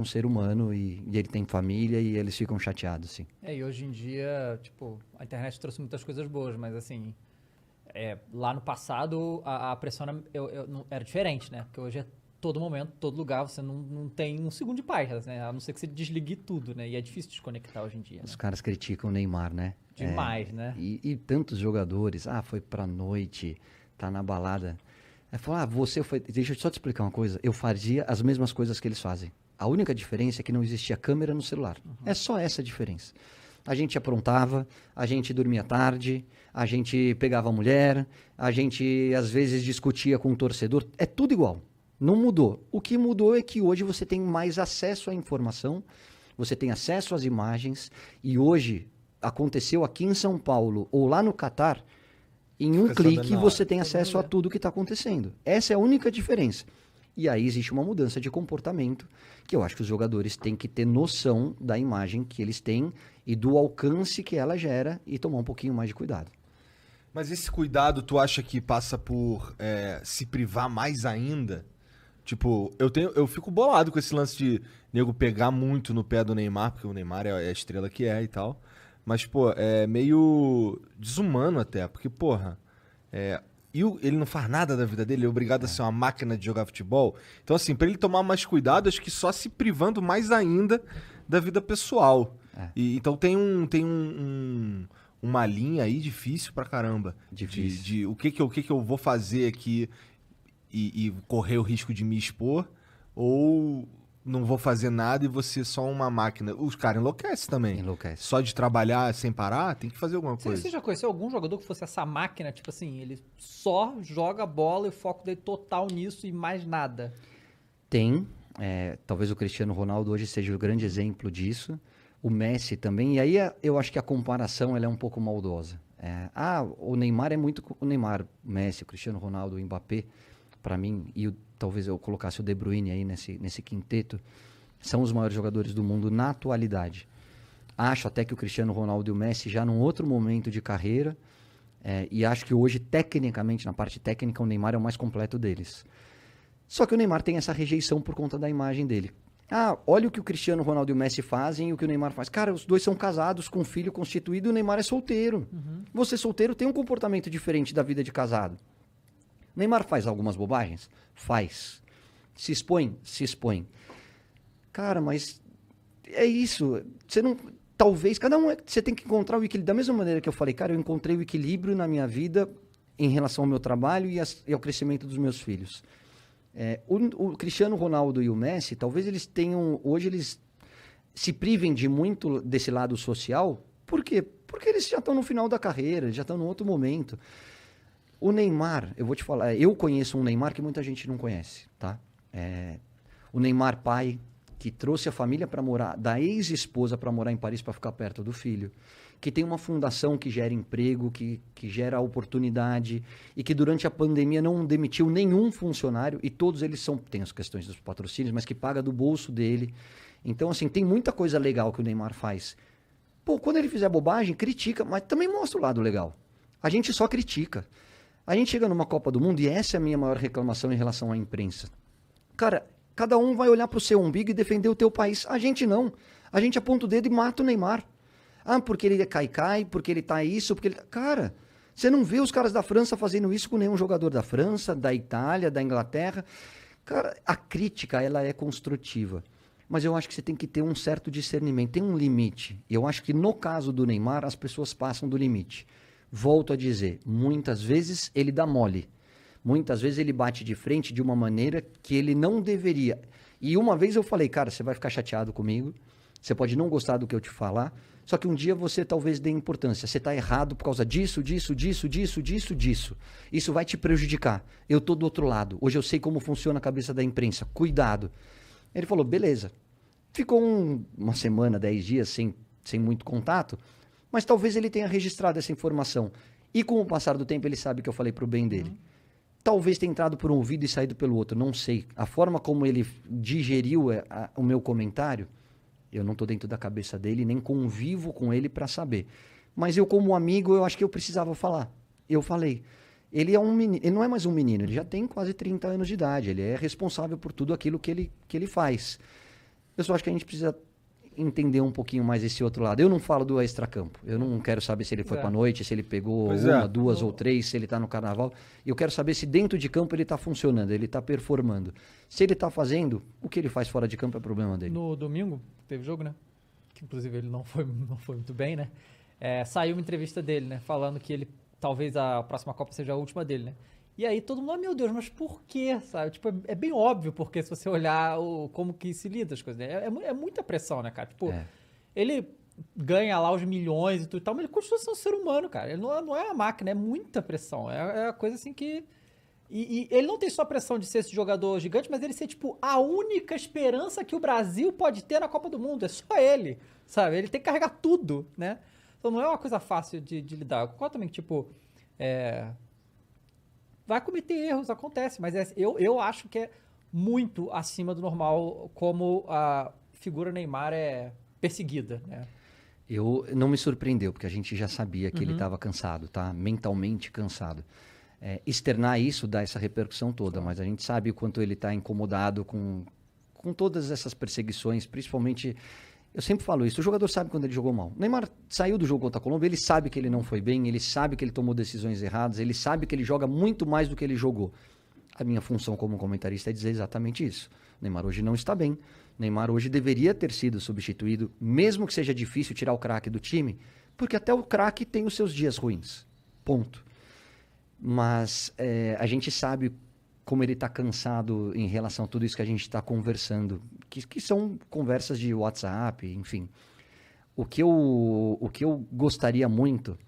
um ser humano e ele tem família e eles ficam chateados, sim. E hoje em dia, tipo, a internet trouxe muitas coisas boas, mas assim, lá no passado a pressão era diferente, né? Porque hoje é todo momento, todo lugar, você não tem um segundo de paz, né? A não ser que você desligue tudo, né? E é difícil desconectar hoje em dia, né? Os caras criticam o Neymar, né? Demais, né? E tantos jogadores, foi pra noite, tá na balada. Aí fala, você foi. Deixa eu só te explicar uma coisa. Eu fazia as mesmas coisas que eles fazem. A única diferença é que não existia câmera no celular. É só essa a diferença. A gente aprontava, a gente dormia tarde, a gente pegava a mulher, a gente às vezes discutia com o torcedor. É tudo igual. Não mudou. O que mudou é que hoje você tem mais acesso à informação, você tem acesso às imagens, e hoje aconteceu aqui em São Paulo ou lá no Catar, em um Fica sabendo clique na você hora. tem Todo acesso mundo a vê. tudo que está acontecendo. Essa é a única diferença. E aí existe uma mudança de comportamento que eu acho que os jogadores têm que ter noção da imagem que eles têm e do alcance que ela gera e tomar um pouquinho mais de cuidado. Mas esse cuidado, tu acha que passa por se privar mais ainda? Tipo, eu fico bolado com esse lance de nego pegar muito no pé do Neymar, porque o Neymar é a estrela que é e tal. Mas, pô, é meio desumano até, porque, porra, ele não faz nada da vida dele, ele é obrigado a ser uma máquina de jogar futebol. Então, assim, pra ele tomar mais cuidado, acho que só se privando mais ainda da vida pessoal. Então uma linha aí difícil pra caramba. Difícil. De o que que eu vou fazer aqui e correr o risco de me expor, ou não vou fazer nada e vou ser só uma máquina. Os caras enlouquecem também. Enlouquece. Só de trabalhar sem parar, tem que fazer alguma Você, coisa. você já conheceu algum jogador que fosse essa máquina, tipo assim, ele só joga bola e o foco dele total nisso e mais nada? Tem. Talvez o Cristiano Ronaldo hoje seja o grande exemplo disso. O Messi também. E aí eu acho que a comparação ela é um pouco maldosa. O Neymar é muito. O Neymar, o Messi, o Cristiano Ronaldo, o Mbappé, para mim, talvez eu colocasse o De Bruyne aí nesse quinteto, são os maiores jogadores do mundo na atualidade. Acho até que o Cristiano Ronaldo e o Messi já num outro momento de carreira. E acho que hoje, tecnicamente, na parte técnica, o Neymar é o mais completo deles. Só que o Neymar tem essa rejeição por conta da imagem dele. Olha o que o Cristiano Ronaldo e o Messi fazem e o que o Neymar faz. Cara, os dois são casados, com um filho constituído, e o Neymar é solteiro. Você solteiro tem um comportamento diferente da vida de casado. O Neymar faz algumas bobagens? Faz. Se expõe? Se expõe. Cara, mas é isso. Você não... Talvez, cada um... Você tem que encontrar o equilíbrio. Da mesma maneira que eu falei, cara, eu encontrei o equilíbrio na minha vida em relação ao meu trabalho e ao crescimento dos meus filhos. O Cristiano Ronaldo e o Messi, talvez eles tenham... Hoje eles se privem de muito desse lado social. Por quê? Porque eles já estão no final da carreira, eles já estão num outro momento. O Neymar, eu vou te falar, eu conheço um Neymar que muita gente não conhece, tá? O Neymar pai, que trouxe a família para morar, da ex-esposa para morar em Paris para ficar perto do filho, que tem uma fundação que gera emprego, que gera oportunidade e que durante a pandemia não demitiu nenhum funcionário e todos eles tem as questões dos patrocínios, mas que paga do bolso dele. Então, assim, tem muita coisa legal que o Neymar faz. Pô, quando ele fizer bobagem, critica, mas também mostra o lado legal. A gente só critica. A gente chega numa Copa do Mundo e essa é a minha maior reclamação em relação à imprensa. Cara, cada um vai olhar pro seu umbigo e defender o teu país. A gente não. A gente aponta o dedo e mata o Neymar. Porque ele é cai-cai, porque ele tá isso, porque ele... Cara, você não vê os caras da França fazendo isso com nenhum jogador da França, da Itália, da Inglaterra. Cara, a crítica, ela é construtiva. Mas eu acho que você tem que ter um certo discernimento, tem um limite. Eu acho que no caso do Neymar, as pessoas passam do limite. Volto a dizer, muitas vezes ele dá mole. Muitas vezes ele bate de frente de uma maneira que ele não deveria. E uma vez eu falei, cara, você vai ficar chateado comigo, você pode não gostar do que eu te falar, só que um dia você talvez dê importância. Você está errado por causa disso. Isso vai te prejudicar. Eu estou do outro lado. Hoje eu sei como funciona a cabeça da imprensa. Cuidado. Ele falou, beleza. Ficou uma semana, 10 dias sem muito contato, mas talvez ele tenha registrado essa informação. E com o passar do tempo ele sabe que eu falei pro bem dele. Talvez tenha entrado por um ouvido e saído pelo outro, não sei. A forma como ele digeriu o meu comentário, eu não estou dentro da cabeça dele, nem convivo com ele para saber. Mas eu, como amigo, eu acho que eu precisava falar. Eu falei. Ele é um menino, ele não é mais um menino, ele já tem quase 30 anos de idade, ele é responsável por tudo aquilo que ele faz. Eu só acho que a gente precisa entender um pouquinho mais esse outro lado. Eu não falo do extracampo. Eu não quero saber se ele foi pra noite, se ele pegou uma, duas ou três, se ele tá no carnaval. Eu quero saber se dentro de campo ele tá funcionando, ele tá performando. Se ele tá fazendo, o que ele faz fora de campo é problema dele. No domingo, teve jogo, né? Que inclusive ele não foi muito bem, né? Saiu uma entrevista dele, né? Falando que ele talvez a próxima Copa seja a última dele, né? E aí todo mundo, meu Deus, mas por quê? Sabe? Tipo, é bem óbvio, porque se você olhar como que se lida as coisas, né? É muita pressão, né, cara? Tipo, ele ganha lá os milhões e tudo e tal, mas ele continua sendo um ser humano, cara. Ele não é uma máquina, é muita pressão. É uma coisa assim que... E ele não tem só a pressão de ser esse jogador gigante, mas ele ser, tipo, a única esperança que o Brasil pode ter na Copa do Mundo. É só ele, sabe? Ele tem que carregar tudo, né? Então não é uma coisa fácil de lidar. Eu concordo também que, tipo... Vai cometer erros, acontece, mas eu acho que é muito acima do normal como a figura Neymar é perseguida, né? Não me surpreendeu, porque a gente já sabia que ele estava cansado, tá? Mentalmente cansado. Externar isso dá essa repercussão toda, mas a gente sabe o quanto ele está incomodado com todas essas perseguições, principalmente... Eu sempre falo isso, o jogador sabe quando ele jogou mal. O Neymar saiu do jogo contra a Colômbia, ele sabe que ele não foi bem, ele sabe que ele tomou decisões erradas, ele sabe que ele joga muito mais do que ele jogou. A minha função como comentarista é dizer exatamente isso. O Neymar hoje não está bem. O Neymar hoje deveria ter sido substituído, mesmo que seja difícil tirar o craque do time, porque até o craque tem os seus dias ruins. Ponto. Mas a gente sabe como ele está cansado em relação a tudo isso que a gente está conversando, que são conversas de WhatsApp, enfim. O que eu gostaria muito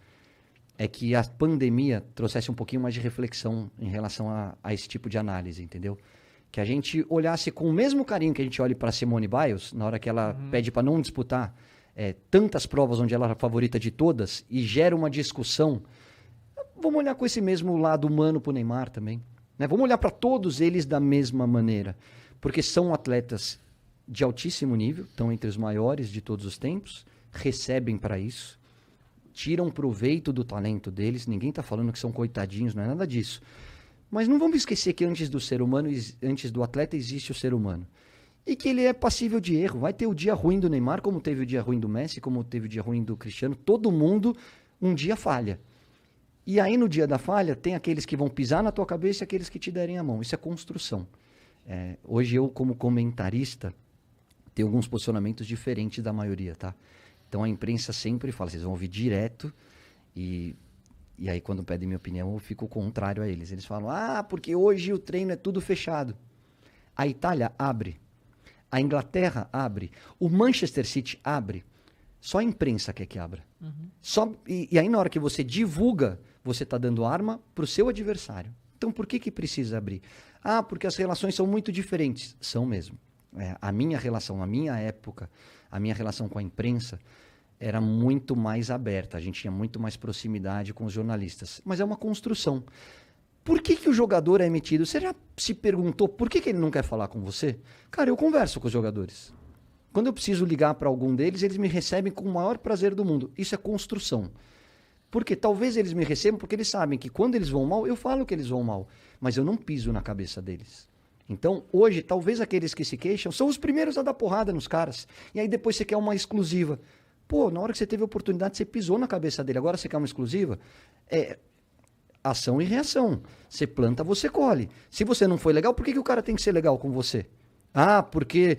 é que a pandemia trouxesse um pouquinho mais de reflexão em relação a esse tipo de análise, entendeu? Que a gente olhasse com o mesmo carinho que a gente olha para Simone Biles, na hora que ela pede para não disputar tantas provas onde ela é a favorita de todas, e gera uma discussão. Vamos olhar com esse mesmo lado humano para o Neymar também. Né? Vamos olhar para todos eles da mesma maneira, porque são atletas de altíssimo nível, estão entre os maiores de todos os tempos, recebem para isso, tiram proveito do talento deles, ninguém está falando que são coitadinhos, não é nada disso. Mas não vamos esquecer que antes do ser humano, antes do atleta, existe o ser humano. E que ele é passível de erro. Vai ter o dia ruim do Neymar, como teve o dia ruim do Messi, como teve o dia ruim do Cristiano. Todo mundo um dia falha. E aí, no dia da falha, tem aqueles que vão pisar na tua cabeça e aqueles que te derem a mão. Isso é construção. Hoje, eu, como comentarista, tenho alguns posicionamentos diferentes da maioria, tá? Então, a imprensa sempre fala, vocês vão ouvir direto e aí, quando pedem minha opinião, eu fico contrário a eles. Eles falam, porque hoje o treino é tudo fechado. A Itália abre. A Inglaterra abre. O Manchester City abre. Só a imprensa quer que abra. E aí, na hora que você divulga, você está dando arma para o seu adversário. Então, por que precisa abrir? Porque as relações são muito diferentes. São mesmo. A minha relação, na minha época, a minha relação com a imprensa era muito mais aberta. A gente tinha muito mais proximidade com os jornalistas. Mas é uma construção. Por que o jogador é emitido? Você já se perguntou por que ele não quer falar com você? Cara, eu converso com os jogadores. Quando eu preciso ligar para algum deles, eles me recebem com o maior prazer do mundo. Isso é construção. Porque talvez eles me recebam porque eles sabem que quando eles vão mal, eu falo que eles vão mal. Mas eu não piso na cabeça deles. Então, hoje, talvez aqueles que se queixam são os primeiros a dar porrada nos caras. E aí depois você quer uma exclusiva. Pô, na hora que você teve a oportunidade, você pisou na cabeça dele. Agora você quer uma exclusiva? Ação e reação. Você planta, você colhe. Se você não foi legal, por que o cara tem que ser legal com você? Porque